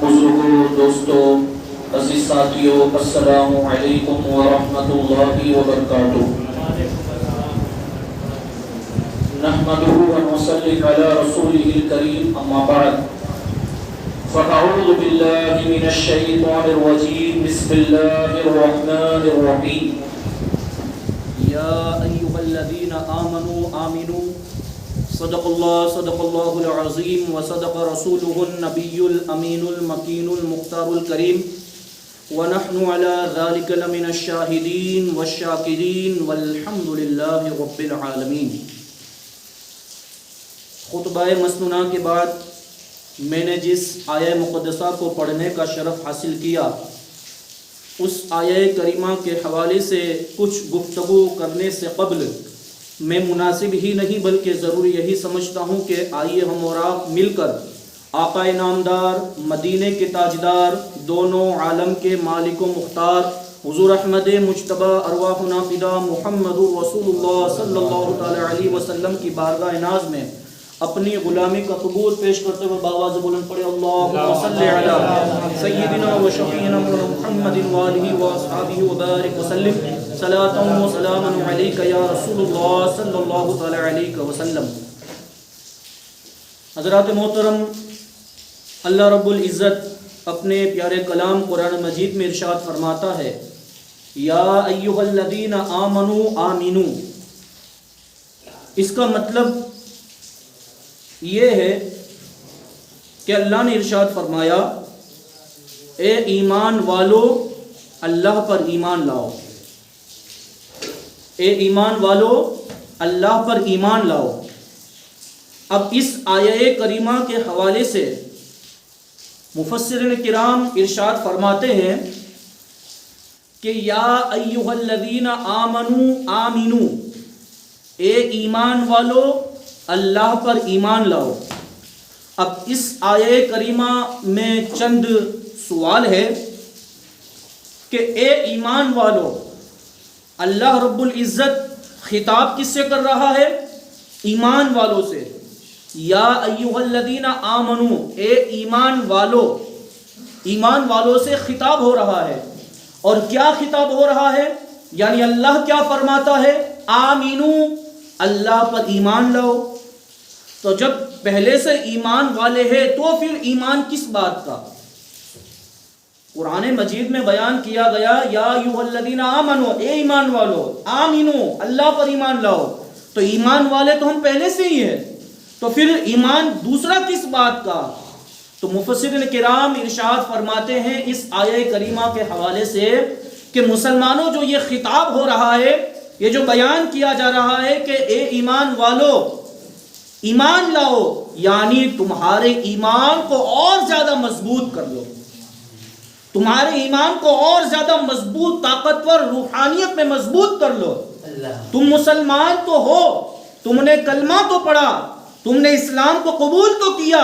بزرگوں، دوستوں، عزیز ساتھیوں، السلام علیکم ورحمۃ اللہ وبرکاتہ۔ نحمده ونصلي على رسوله الكريم، اما بعد فاعوذ بالله من الشيطان الرجيم، بسم الله الرحمن الرحيم۔ یا ایها الذین آمنوا آمنوا صدق اللہ العظیم وصدق رسوله النبی الامین المکین المختار الکریم ونحن علی ذلک لمن الشاہدین والشاکرین والحمد للہ رب العالمین۔ خطبہ مسنونہ کے بعد میں نے جس آیہ مقدسہ کو پڑھنے کا شرف حاصل کیا، اس آیہ کریمہ کے حوالے سے کچھ گفتگو کرنے سے قبل میں مناسب ہی نہیں بلکہ ضروری یہی سمجھتا ہوں کہ آئیے ہم اور آپ مل کر آقا نامدار، مدینے کے تاجدار، دونوں عالم کے مالک و مختار حضور احمد مجتبی ارواحنا فدا محمد رسول اللہ صلی اللہ تعالی علیہ وسلم کی بارگاہ ناز میں اپنی غلامی کا قبول پیش کرتے ہوئے باواز بلند پڑھے اللہم صلی علی سیدنا و شفیعنا محمد وآلہ و اصحابہ وبارک وسلم صلاۃ و سلاما علیک یا رسول اللہ صلی اللہ تعالی علیہ وسلم۔ حضرات محترم، اللہ رب العزت اپنے پیارے کلام قرآن مجید میں ارشاد فرماتا ہے، یا ایھا الذین آمنوا آمنوا۔ اس کا مطلب یہ ہے کہ اللہ نے ارشاد فرمایا، اے ایمان والو اللہ پر ایمان لاؤ، اے ایمان والو اللہ پر ایمان لاؤ۔ اب اس آیہ کریمہ کے حوالے سے مفسرین کرام ارشاد فرماتے ہیں کہ یا ایھا الذین آمنوا آمنوا، اے ایمان والو اللہ پر ایمان لاؤ۔ اب اس آیہ کریمہ میں چند سوال ہے کہ اے ایمان والو، اللہ رب العزت خطاب کس سے کر رہا ہے؟ ایمان والوں سے۔ یا ایھا الذین آمنوا، اے ایمان والو، ایمان والوں سے خطاب ہو رہا ہے۔ اور کیا خطاب ہو رہا ہے؟ یعنی اللہ کیا فرماتا ہے؟ آمینو، اللہ پر ایمان لاؤ۔ تو جب پہلے سے ایمان والے ہیں تو پھر ایمان کس بات کا؟ قرآن مجید میں بیان کیا گیا، یا ایھا الذین آمنوا، اے ایمان والو، آمنو، اللہ پر ایمان لاؤ۔ تو ایمان والے تو ہم پہلے سے ہی ہیں، تو پھر ایمان دوسرا کس بات کا؟ تو مفسرین کرام ارشاد فرماتے ہیں اس آیہ کریمہ کے حوالے سے کہ مسلمانوں جو یہ خطاب ہو رہا ہے، یہ جو بیان کیا جا رہا ہے کہ اے ایمان والو ایمان لاؤ، یعنی تمہارے ایمان کو اور زیادہ مضبوط کر لو، تمہارے ایمان کو اور زیادہ مضبوط، طاقتور، روحانیت میں مضبوط کر لو۔ تم مسلمان تو ہو، تم نے کلمہ تو پڑھا، تم نے اسلام کو قبول تو کیا،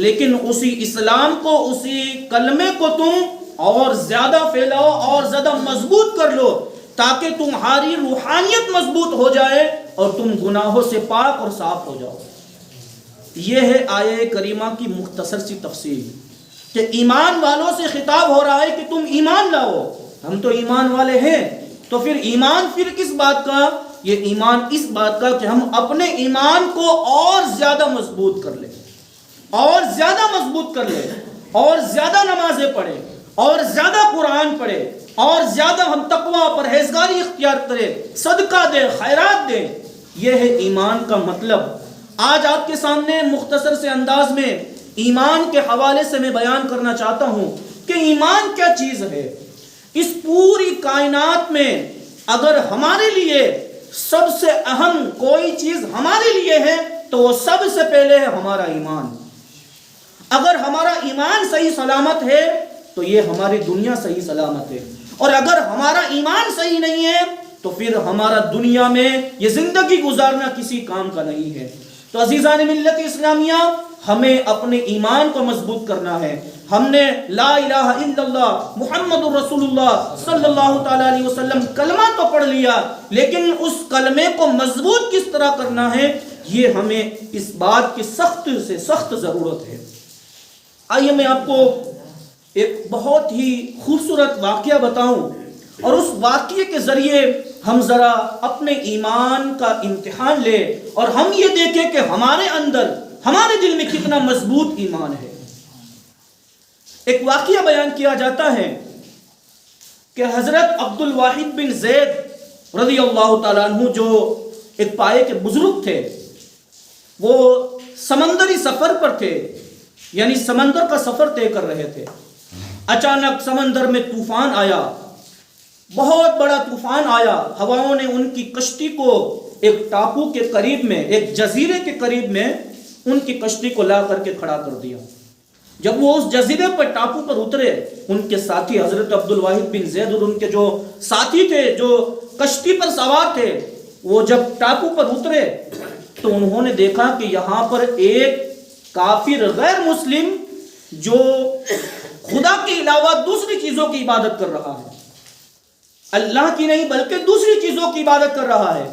لیکن اسی اسلام کو، اسی کلمے کو تم اور زیادہ پھیلاؤ اور زیادہ مضبوط کر لو، تاکہ تمہاری روحانیت مضبوط ہو جائے اور تم گناہوں سے پاک اور صاف ہو جاؤ۔ یہ ہے آیہ کریمہ کی مختصر سی تفصیل کہ ایمان والوں سے خطاب ہو رہا ہے کہ تم ایمان لاؤ۔ ہم تو ایمان والے ہیں، تو پھر ایمان پھر کس بات کا؟ یہ ایمان اس بات کا کہ ہم اپنے ایمان کو اور زیادہ مضبوط کر لیں، اور زیادہ مضبوط کر لیں، اور زیادہ نمازیں پڑھیں، اور زیادہ قرآن پڑھیں، اور زیادہ ہم تقوی پرہیزگاری اختیار کریں، صدقہ دیں، خیرات دیں۔ یہ ہے ایمان کا مطلب۔ آج آپ کے سامنے مختصر سے انداز میں ایمان کے حوالے سے میں بیان کرنا چاہتا ہوں کہ ایمان کیا چیز ہے۔ اس پوری کائنات میں اگر ہمارے لیے سب سے اہم کوئی چیز ہمارے لیے ہے تو وہ سب سے پہلے ہے ہمارا ایمان۔ اگر ہمارا ایمان صحیح سلامت ہے تو یہ ہماری دنیا صحیح سلامت ہے، اور اگر ہمارا ایمان صحیح نہیں ہے تو پھر ہمارا دنیا میں یہ زندگی گزارنا کسی کام کا نہیں ہے۔ تو عزیزان ملت اسلامیہ، ہمیں اپنے ایمان کو مضبوط کرنا ہے۔ ہم نے لا الہ الا اللہ محمد رسول اللہ صلی اللہ تعالی علیہ وسلم کلمہ تو پڑھ لیا، لیکن اس کلمے کو مضبوط کس طرح کرنا ہے، یہ ہمیں اس بات کی سخت سے سخت ضرورت ہے۔ آئیے میں آپ کو ایک بہت ہی خوبصورت واقعہ بتاؤں اور اس واقعے کے ذریعے ہم ذرا اپنے ایمان کا امتحان لیں اور ہم یہ دیکھیں کہ ہمارے اندر ہمارے دل میں کتنا مضبوط ایمان ہے۔ ایک واقعہ بیان کیا جاتا ہے کہ حضرت عبد الواحد بن زید رضی اللہ تعالیٰ عنہ جو ایک پائے کے بزرگ تھے، وہ سمندری سفر پر تھے، یعنی سمندر کا سفر طے کر رہے تھے۔ اچانک سمندر میں طوفان آیا، بہت بڑا طوفان آیا۔ ہواؤں نے ان کی کشتی کو ایک ٹاپو کے قریب میں، ایک جزیرے کے قریب میں ان کی کشتی کو لا کر کے کھڑا کر دیا۔ جب وہ اس جزیرے پر ٹاپو پر اترے، ان کے ساتھی حضرت عبد الواحد بن زید اور ان کے جو ساتھی تھے جو کشتی پر سوار تھے، وہ جب ٹاپو پر اترے تو انہوں نے دیکھا کہ یہاں پر ایک کافر غیر مسلم جو خدا کے علاوہ دوسری چیزوں کی عبادت کر رہا ہے، اللہ کی نہیں بلکہ دوسری چیزوں کی عبادت کر رہا ہے۔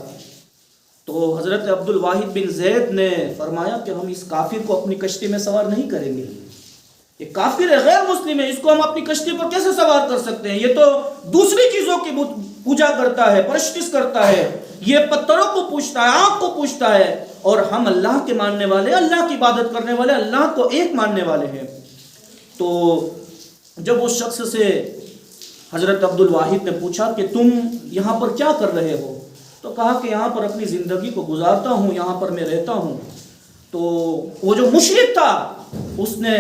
تو حضرت عبد الواحد بن زید نے فرمایا کہ ہم اس کافر کو اپنی کشتی میں سوار نہیں کریں گے، یہ کافر ہے، غیر مسلم ہے، اس کو ہم اپنی کشتی پر کیسے سوار کر سکتے ہیں؟ یہ تو دوسری چیزوں کی پوجا کرتا ہے، پرستش کرتا ہے، یہ پتھروں کو پوجتا ہے، آنکھ کو پوجتا ہے، اور ہم اللہ کے ماننے والے، اللہ کی عبادت کرنے والے، اللہ کو ایک ماننے والے ہیں۔ تو جب اس شخص سے حضرت عبد الواحد نے پوچھا کہ تم یہاں پر کیا کر رہے ہو؟ تو کہا کہ یہاں پر اپنی زندگی کو گزارتا ہوں، یہاں پر میں رہتا ہوں۔ تو وہ جو مشرک تھا اس نے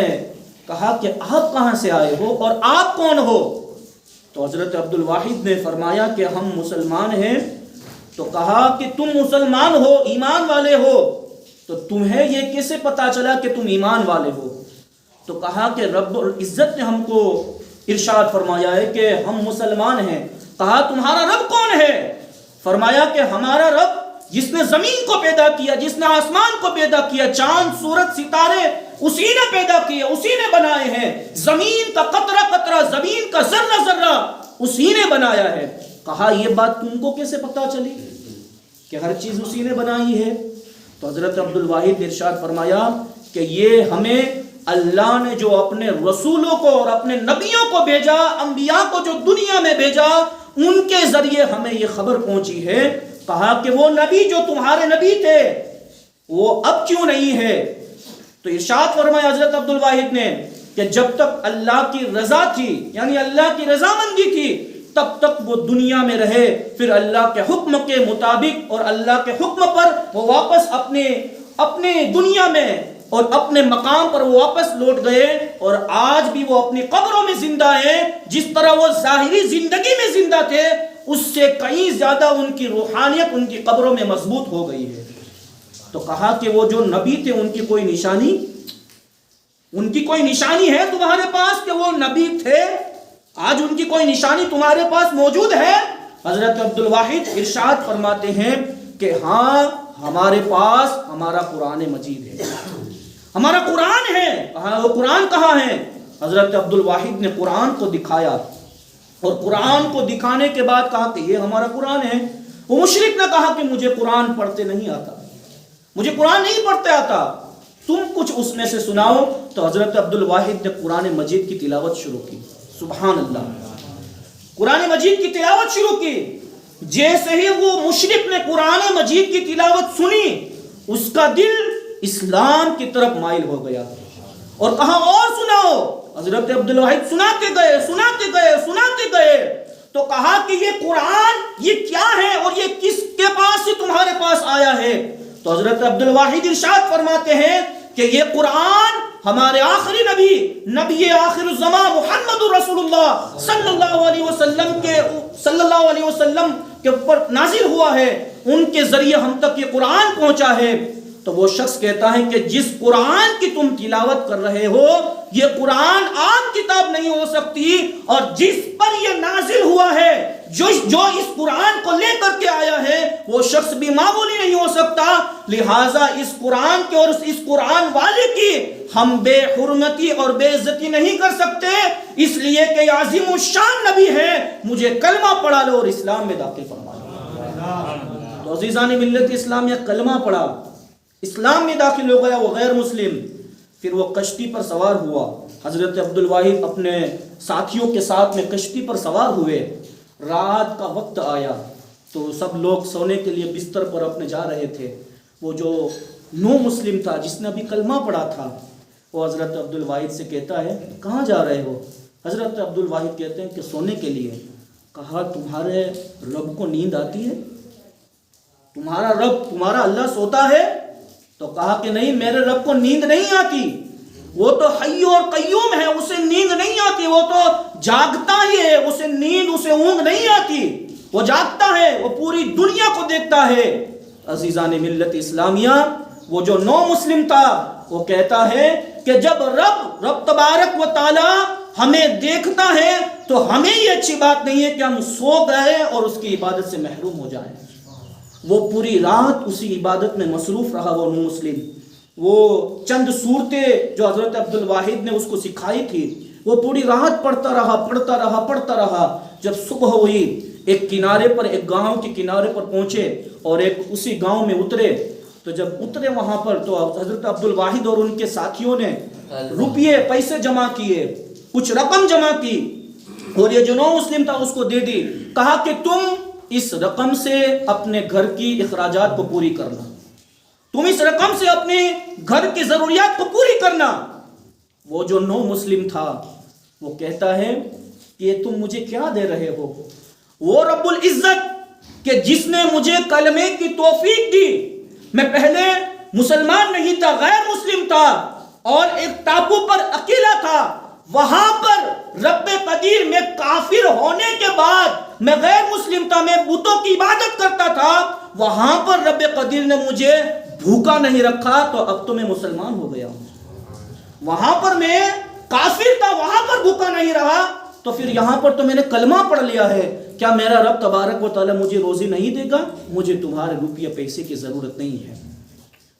کہا کہ آپ کہاں سے آئے ہو اور آپ کون ہو؟ تو حضرت عبد الواحد نے فرمایا کہ ہم مسلمان ہیں۔ تو کہا کہ تم مسلمان ہو، ایمان والے ہو، تو تمہیں یہ کیسے پتا چلا کہ تم ایمان والے ہو؟ تو کہا کہ رب العزت نے ہم کو ارشاد فرمایا ہے کہ ہم مسلمان ہیں۔ کہا تمہارا رب کون ہے؟ فرمایا کہ ہمارا رب جس نے زمین کو پیدا کیا، جس نے آسمان کو پیدا کیا، چاند سورج ستارے اسی نے پیدا کیے، اسی نے بنائے ہیں، زمین کا قطرہ قطرہ، زمین کا ذرہ ذرہ اسی نے بنایا ہے۔ کہا یہ بات تم کو کیسے پتا چلی کہ ہر چیز اسی نے بنائی ہے؟ تو حضرت عبد الواحد نے ارشاد فرمایا کہ یہ ہمیں اللہ نے جو اپنے رسولوں کو اور اپنے نبیوں کو بھیجا، انبیاء کو جو دنیا میں بھیجا، ان کے ذریعے ہمیں یہ خبر پہنچی ہے۔ کہا کہ وہ نبی جو تمہارے نبی تھے وہ اب کیوں نہیں ہے؟ تو ارشاد فرمایا حضرت عبد الواحد نے کہ جب تک اللہ کی رضا تھی، یعنی اللہ کی رضامندی تھی، تب تک وہ دنیا میں رہے، پھر اللہ کے حکم کے مطابق اور اللہ کے حکم پر وہ واپس اپنے دنیا میں اور اپنے مقام پر وہ واپس لوٹ گئے، اور آج بھی وہ اپنی قبروں میں زندہ ہیں۔ جس طرح وہ ظاہری زندگی میں زندہ تھے، اس سے کہیں زیادہ ان کی روحانیت ان کی قبروں میں مضبوط ہو گئی ہے۔ تو کہا کہ وہ جو نبی تھے ان کی کوئی نشانی ہے تمہارے پاس کہ وہ نبی تھے؟ آج ان کی کوئی نشانی تمہارے پاس موجود ہے؟ حضرت عبد الواحد ارشاد فرماتے ہیں کہ ہاں، ہمارے پاس ہمارا قرآن مجید ہے، ہمارا قرآن ہے۔ کہا وہ قرآن کہاں ہے؟ حضرت عبد الواحد نے قرآن کو دکھایا، اور قرآن کو دکھانے کے بعد کہا کہ یہ ہمارا قرآن ہے۔ وہ مشرک نے کہا کہ مجھے قرآن پڑھتے نہیں آتا، مجھے قرآن نہیں پڑھتے آتا، تم کچھ اس میں سے سناؤ۔ تو حضرت عبد الواحد نے قرآن مجید کی تلاوت شروع کی۔ سبحان اللہ، قرآن مجید کی تلاوت شروع کی۔ جیسے ہی وہ مشرک نے قرآن مجید کی تلاوت سنی، اس کا دل اسلام کی طرف مائل ہو گیا، اور کہا اور سناؤ۔ حضرت عبد الواحد سناتے گئے۔ تو کہا کہ یہ قرآن یہ کیا ہے اور یہ کس کے پاس سے تمہارے پاس آیا ہے؟ تو حضرت عبد الواحد ارشاد فرماتے ہیں کہ یہ قرآن ہمارے آخری نبی آخر الزمان محمد رسول اللہ صلی اللہ علیہ وسلم کے اوپر نازل ہوا ہے، ان کے ذریعے ہم تک یہ قرآن پہنچا ہے۔ تو وہ شخص کہتا ہے کہ جس قرآن کی تم تلاوت کر رہے ہو، یہ قرآن عام کتاب نہیں ہو سکتی، اور جس پر یہ نازل ہوا ہے، جو اس قرآن کو لے کر کے آیا ہے، وہ شخص بھی معمولی نہیں ہو سکتا۔ لہٰذا اس قرآن کے اور اس قرآن والے کی ہم بے حرمتی اور بے عزتی نہیں کر سکتے، اس لیے کہ یہ عظیم الشان نبی ہے، مجھے کلمہ پڑھا لو اور اسلام میں داخل فرما لو۔ تو عزیزان ملت اسلام یہ کلمہ پڑھا، اسلام میں داخل ہو گیا، وہ غیر مسلم۔ پھر وہ کشتی پر سوار ہوا. حضرت عبدالواحد اپنے ساتھیوں کے ساتھ میں کشتی پر سوار ہوئے. رات کا وقت آیا تو سب لوگ سونے کے لیے بستر پر اپنے جا رہے تھے. وہ جو نو مسلم تھا جس نے ابھی کلمہ پڑھا تھا وہ حضرت عبدالواحد سے کہتا ہے کہاں جا رہے ہو؟ حضرت عبدالواحد کہتے ہیں کہ سونے کے لیے. کہا تمہارے رب کو نیند آتی ہے؟ تمہارا رب تمہارا اللہ سوتا ہے؟ تو کہا کہ نہیں میرے رب کو نیند نہیں آتی، وہ تو حی اور قیوم ہے، اسے نیند نہیں آتی، وہ تو جاگتا ہی ہے، اسے نیند اسے اونگ نہیں آتی، وہ جاگتا ہے، وہ پوری دنیا کو دیکھتا ہے. عزیزان ملت اسلامیہ وہ جو نو مسلم تھا وہ کہتا ہے کہ جب رب تبارک و تعالی ہمیں دیکھتا ہے تو ہمیں یہ اچھی بات نہیں ہے کہ ہم سو گئے اور اس کی عبادت سے محروم ہو جائیں. وہ پوری رات اسی عبادت میں مصروف رہا. وہ نو مسلم وہ چند صورتیں جو حضرت عبدالواحد نے اس کو سکھائی تھی وہ پوری رات پڑھتا رہا. جب صبح ہوئی ایک کنارے پر، ایک گاؤں کے کنارے پر پہنچے اور ایک اسی گاؤں میں اترے. تو جب اترے وہاں پر تو حضرت عبدالواحد اور ان کے ساتھیوں نے روپیے پیسے جمع کیے، کچھ رقم جمع کی اور یہ جو نو مسلم تھا اس کو دے دی. کہا کہ تم اس رقم سے اپنے گھر کی اخراجات کو پوری کرنا، تم اس رقم سے اپنے گھر کی ضروریات کو پوری کرنا. وہ جو نو مسلم تھا وہ کہتا ہے کہ تم مجھے کیا دے رہے ہو؟ وہ رب العزت کہ جس نے مجھے کلمے کی توفیق دی، میں پہلے مسلمان نہیں تھا، غیر مسلم تھا اور ایک ٹاپو پر اکیلا تھا، وہاں پر رب قدیر میں کافر ہونے کے بعد میں غیر مسلم تھا، میں بتوں کی عبادت کرتا تھا، وہاں پر رب قدیر نے مجھے بھوکا نہیں رکھا تو اب تو میں مسلمان ہو گیا ہوں. وہاں پر میں کافر تھا، وہاں پر بھوکا نہیں رہا تو پھر یہاں پر تو میں نے کلمہ پڑھ لیا ہے. کیا میرا رب تبارک و تعالی مجھے روزی نہیں دے گا؟ مجھے تمہارے روپیہ پیسے کی ضرورت نہیں ہے.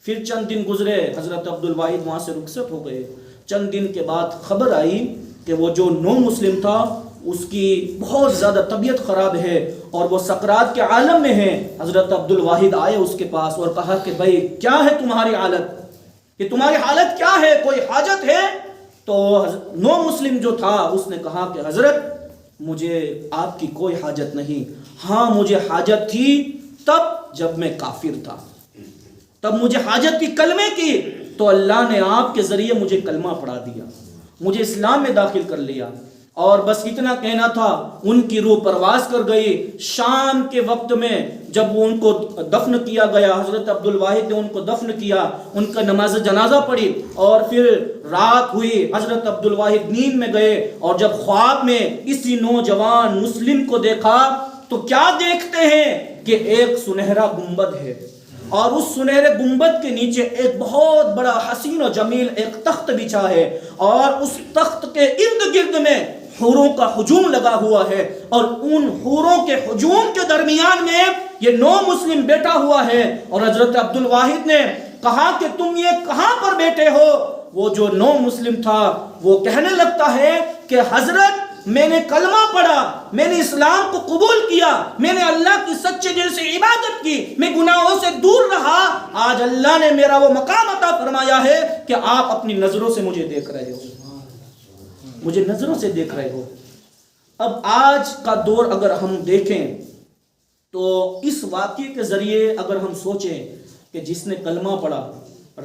پھر چند دن گزرے، حضرت عبدالواحد وہاں سے رخصت ہو گئے. چند دن کے بعد خبر آئی کہ وہ جو نو مسلم تھا اس کی بہت زیادہ طبیعت خراب ہے اور وہ سکرات کے عالم میں ہے. حضرت عبدالواحد آئے اس کے پاس اور کہا کہ بھائی کیا ہے تمہاری حالت، کہ تمہاری حالت کیا ہے، کوئی حاجت ہے؟ تو نو مسلم جو تھا اس نے کہا کہ حضرت مجھے آپ کی کوئی حاجت نہیں، ہاں مجھے حاجت تھی تب جب میں کافر تھا، تب مجھے حاجت تھی کلمے کی، تو اللہ نے آپ کے ذریعے مجھے کلمہ پڑھا دیا، مجھے اسلام میں داخل کر لیا. اور بس اتنا کہنا تھا. ان کی روح پرواز کر گئی. شام کے وقت میں جب وہ ان کو دفن کیا گیا، حضرت عبدالواحد نے ان کو دفن کیا، ان کا نماز جنازہ پڑھی اور پھر رات ہوئی. حضرت عبدالواحد نیند میں گئے اور جب خواب میں اسی نوجوان مسلم کو دیکھا تو کیا دیکھتے ہیں کہ ایک سنہرا گنبد ہے اور اس سنہرے گنبد کے نیچے ایک بہت بڑا حسین و جمیل ایک تخت بچھا ہے اور اس تخت کے ارد گرد میں حوروں کا ہجوم لگا ہوا ہے اور ان حوروں کے ہجوم کے درمیان میں یہ نو مسلم بیٹھا ہوا ہے. اور حضرت عبدالواحد نے کہا کہ تم یہ کہاں پر بیٹھے ہو؟ وہ جو نو مسلم تھا وہ کہنے لگتا ہے کہ حضرت میں نے کلمہ پڑھا، میں نے اسلام کو قبول کیا، میں نے اللہ کی سچے دل سے عبادت کی، میں گناہوں سے دور رہا، آج اللہ نے میرا وہ مقام عطا فرمایا ہے کہ آپ اپنی نظروں سے مجھے دیکھ رہے ہو، مجھے نظروں سے دیکھ رہے ہو. اب آج کا دور اگر ہم دیکھیں تو اس واقعے کے ذریعے اگر ہم سوچیں کہ جس نے کلمہ پڑھا،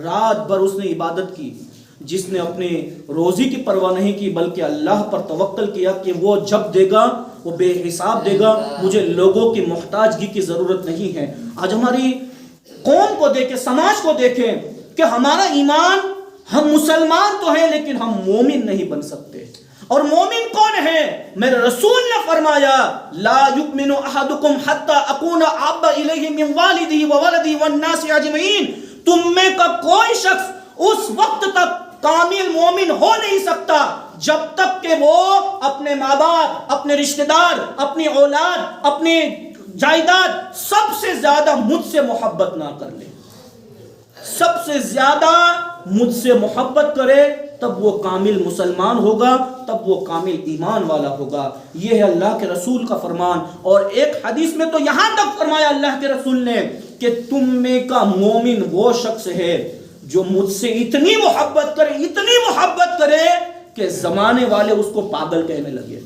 رات بھر اس نے عبادت کی، جس نے اپنی روزی کی پرواہ نہیں کی بلکہ اللہ پر توکل کیا کہ وہ جب دے گا وہ بے حساب دے گا، مجھے لوگوں کی محتاجگی کی ضرورت نہیں ہے. آج ہماری قوم کو دیکھیں، سماج کو دیکھیں کہ ہمارا ایمان، ہم مسلمان تو ہیں لیکن ہم مومن نہیں بن سکتے. اور مومن کون ہے؟ میرے رسول نے فرمایا لا یؤمن احدکم حتی اکون احب الیہ من والدہ وولدہ والناس اجمعین. تم میں کا کوئی شخص اس وقت تک کامل مومن ہو نہیں سکتا جب تک کہ وہ اپنے ماں باپ، اپنے رشتہ دار، اپنی اولاد، اپنی جائیداد سب سے زیادہ مجھ سے محبت نہ کر لے. سب سے زیادہ مجھ سے محبت کرے تب وہ کامل مسلمان ہوگا، تب وہ کامل ایمان والا ہوگا. یہ ہے اللہ کے رسول کا فرمان. اور ایک حدیث میں تو یہاں تک فرمایا اللہ کے رسول نے کہ تم میں کا مومن وہ شخص ہے جو مجھ سے اتنی محبت کرے کہ زمانے والے اس کو پاگل کہنے لگے،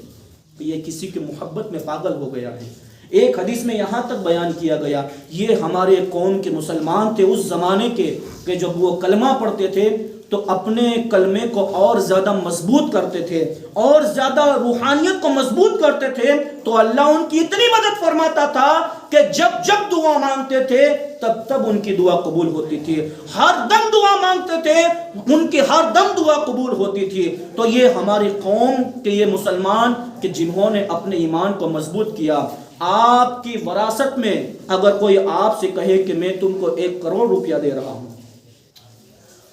یہ کسی کی محبت میں پاگل ہو گیا ہے۔ ایک حدیث میں یہاں تک بیان کیا گیا، یہ ہمارے قوم کے مسلمان تھے اس زمانے کے کہ جب وہ کلمہ پڑھتے تھے تو اپنے کلمے کو اور زیادہ مضبوط کرتے تھے، اور زیادہ روحانیت کو مضبوط کرتے تھے، تو اللہ ان کی اتنی مدد فرماتا تھا کہ جب دعا مانگتے تھے تب ان کی دعا قبول ہوتی تھی، ہر دم دعا مانگتے تھے ان کی ہر دم دعا قبول ہوتی تھی۔ تو یہ ہماری قوم کے یہ مسلمان کہ جنہوں نے اپنے ایمان کو مضبوط کیا۔ آپ کی وراثت میں اگر کوئی آپ سے کہے کہ میں تم کو 1 کروڑ روپیہ دے رہا ہوں،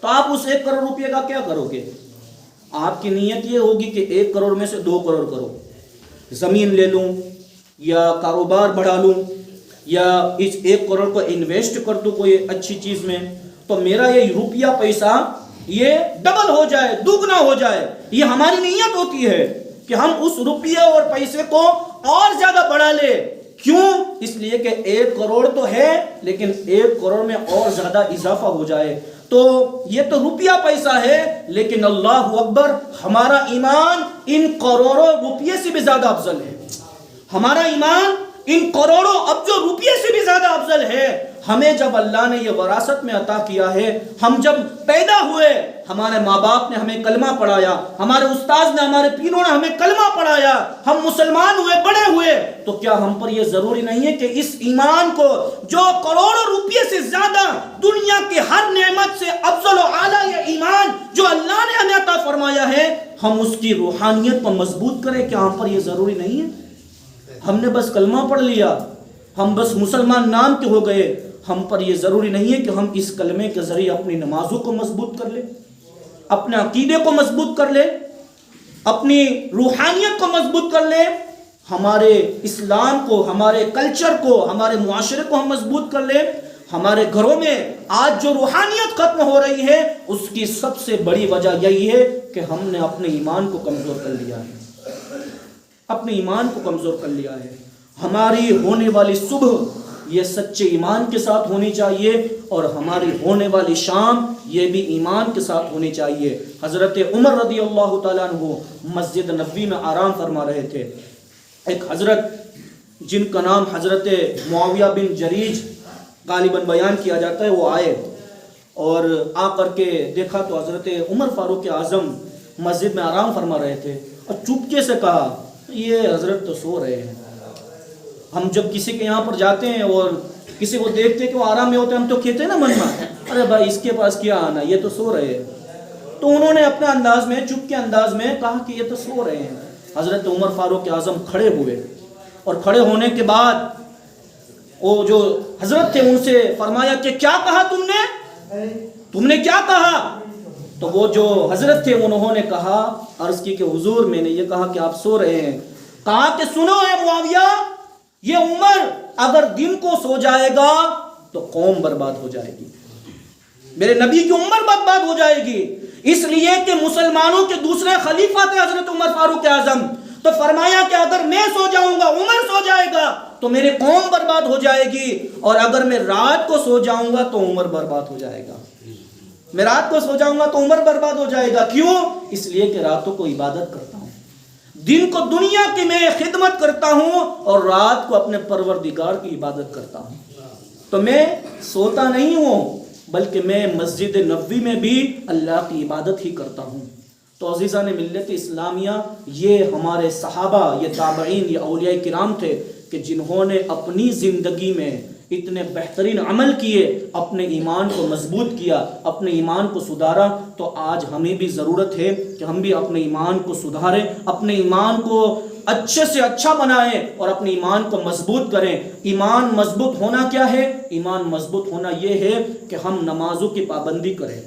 تو آپ اس 1 کروڑ روپیہ کا کیا کرو گے؟ آپ کی نیت یہ ہوگی کہ 1 کروڑ میں سے 2 کروڑ کرو، زمین لے لوں یا کاروبار بڑھا لوں یا اس 1 کروڑ کو انویسٹ کر دوں کوئی اچھی چیز میں، تو میرا یہ روپیہ پیسہ یہ ڈبل ہو جائے، دوگنا ہو جائے۔ یہ ہماری نیت ہوتی ہے کہ ہم اس روپیے اور پیسے کو اور زیادہ بڑھا لے۔ کیوں؟ اس لیے کہ 1 کروڑ تو ہے لیکن 1 کروڑ میں اور زیادہ اضافہ ہو جائے۔ تو یہ تو روپیہ پیسہ ہے، لیکن اللہ اکبر، ہمارا ایمان ان کروڑوں روپیے سے بھی زیادہ افضل ہے۔ ہمارا ایمان ان کروڑوں ابجوں روپیے سے بھی زیادہ افضل ہے۔ ہمیں جب اللہ نے یہ وراثت میں عطا کیا ہے، ہم جب پیدا ہوئے ہمارے ماں باپ نے ہمیں کلمہ پڑھایا، ہمارے استاذ نے، ہمارے پیروں نے ہمیں کلمہ پڑھایا، ہم مسلمان ہوئے، بڑے ہوئے، تو کیا ہم پر یہ ضروری نہیں ہے کہ اس ایمان کو جو کروڑوں روپیے سے زیادہ دنیا کی ہر نعمت سے افضل و اعلیٰ یہ ایمان جو اللہ نے ہمیں عطا فرمایا ہے، ہم اس کی روحانیت کو مضبوط کریں؟ کیا ہم پر یہ ضروری نہیں ہے؟ ہم نے بس کلمہ پڑھ لیا، ہم بس مسلمان نام کے ہو گئے، ہم پر یہ ضروری نہیں ہے کہ ہم اس کلمے کے ذریعے اپنی نمازوں کو مضبوط کر لیں، اپنے عقیدے کو مضبوط کر لیں، اپنی روحانیت کو مضبوط کر لیں، ہمارے اسلام کو، ہمارے کلچر کو، ہمارے معاشرے کو ہم مضبوط کر لیں۔ ہمارے گھروں میں آج جو روحانیت ختم ہو رہی ہے اس کی سب سے بڑی وجہ یہی ہے کہ ہم نے اپنے ایمان کو کمزور کر لیا ہے، اپنے ایمان کو کمزور کر لیا ہے۔ ہماری ہونے والی صبح یہ سچے ایمان کے ساتھ ہونی چاہیے، اور ہماری ہونے والی شام یہ بھی ایمان کے ساتھ ہونی چاہیے۔ حضرت عمر رضی اللہ تعالیٰ عنہ مسجد نبوی میں آرام فرما رہے تھے، ایک حضرت جن کا نام حضرت معاویہ بن جریج غالباً بیان کیا جاتا ہے، وہ آئے اور آ کر کے دیکھا تو حضرت عمر فاروق اعظم مسجد میں آرام فرما رہے تھے، اور چپکے سے کہا یہ حضرت تو سو رہے ہیں۔ ہم جب کسی کے یہاں پر جاتے ہیں اور کسی کو دیکھتے ہیں کہ وہ آرام میں ہوتے ہیں، ہم تو کہتے ہیں نا من میں، ارے بھائی اس کے پاس کیا آنا، یہ تو سو رہے ہیں۔ تو انہوں نے اپنے انداز میں، چپ کے انداز میں کہا کہ یہ تو سو رہے ہیں۔ حضرت عمر فاروق اعظم کھڑے ہوئے، اور کھڑے ہونے کے بعد وہ جو حضرت تھے ان سے فرمایا کہ کیا کہا تم نے کیا کہا؟ تو وہ جو حضرت تھے انہوں نے کہا، عرض کی کہ حضور میں نے یہ کہا کہ آپ سو رہے ہیں۔ کہا کہ سنو اے معاویہ، یہ عمر اگر دن کو سو جائے گا تو قوم برباد ہو جائے گی، میرے نبی کی عمر برباد ہو جائے گی۔ اس لیے کہ مسلمانوں کے دوسرے خلیفہ تھے حضرت عمر فاروق اعظم، تو فرمایا کہ اگر میں سو جاؤں گا، عمر سو جائے گا تو میری قوم برباد ہو جائے گی، اور اگر میں رات کو سو جاؤں گا تو عمر برباد ہو جائے گا، میں رات کو سو جاؤں گا تو عمر برباد ہو جائے گا۔ کیوں؟ اس لیے کہ راتوں کو عبادت کرتا ہوں، دن کو دنیا کی میں خدمت کرتا ہوں، اور رات کو اپنے پروردگار کی عبادت کرتا ہوں۔ تو میں سوتا نہیں ہوں، بلکہ میں مسجد نبوی میں بھی اللہ کی عبادت ہی کرتا ہوں۔ تو عزیزان ملت اسلامیہ، یہ ہمارے صحابہ، یہ تابعین، یہ اولیاء کرام تھے کہ جنہوں نے اپنی زندگی میں اتنے بہترین عمل کیے، اپنے ایمان کو مضبوط کیا، اپنے ایمان کو سدھارا۔ تو آج ہمیں بھی ضرورت ہے کہ ہم بھی اپنے ایمان کو سدھاریں، اپنے ایمان کو اچھے سے اچھا بنائیں اور اپنے ایمان کو مضبوط کریں۔ ایمان مضبوط ہونا کیا ہے؟ ایمان مضبوط ہونا یہ ہے کہ ہم نمازوں کی پابندی کریں،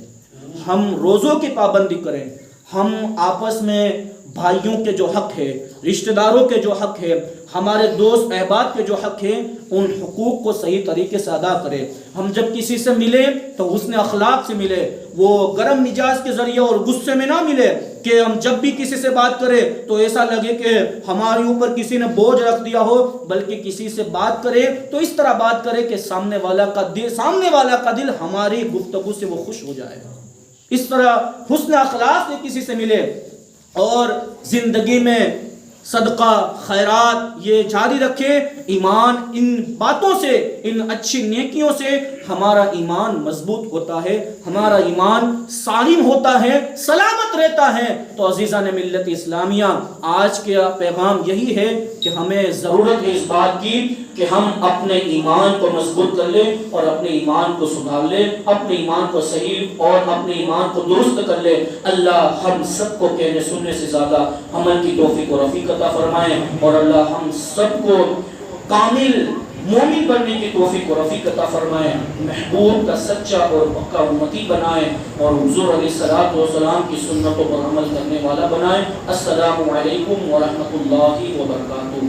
ہم روزوں کی پابندی کریں، ہم آپس میں بھائیوں کے جو حق ہے، رشتہ داروں کے جو حق ہے، ہمارے دوست احباب کے جو حق ہیں، ان حقوق کو صحیح طریقے سے ادا کریں۔ ہم جب کسی سے ملے تو حسن اخلاق سے ملے، وہ گرم مزاج کے ذریعے اور غصے میں نہ ملے کہ ہم جب بھی کسی سے بات کریں تو ایسا لگے کہ ہمارے اوپر کسی نے بوجھ رکھ دیا ہو، بلکہ کسی سے بات کرے تو اس طرح بات کرے کہ سامنے والا کا دل ہماری گفتگو سے وہ خوش ہو جائے. اس طرح حسن اخلاق سے کسی سے ملے اور زندگی میں صدقہ خیرات یہ جاری رکھے. ایمان ان باتوں سے، ان اچھی نیکیوں سے ہمارا ایمان مضبوط ہوتا ہے، ہمارا ایمان سالم ہوتا ہے، سلامت رہتا ہے. تو عزیزان ملت اسلامیہ، آج کا پیغام یہی ہے کہ ہمیں ضرورت ہے اس بات کی کہ ہم اپنے ایمان کو مضبوط کر لیں اور اپنے ایمان کو سدھار لیں، اپنے ایمان کو صحیح اور اپنے ایمان کو درست کر لیں. اللہ ہم سب کو کہنے سننے سے زیادہ عمل کی توفیق و رفیق عطا فرمائے، اور اللہ ہم سب کو کامل مومن بننے کی توفیق و رفیق عطا فرمائے، محبوب کا سچا اور پکا امتی بنائے، اور حضور علیہ الصلوۃ والسلام کی سنتوں پر عمل کرنے والا بنائے. السلام علیکم ورحمۃ اللہ وبرکاتہ.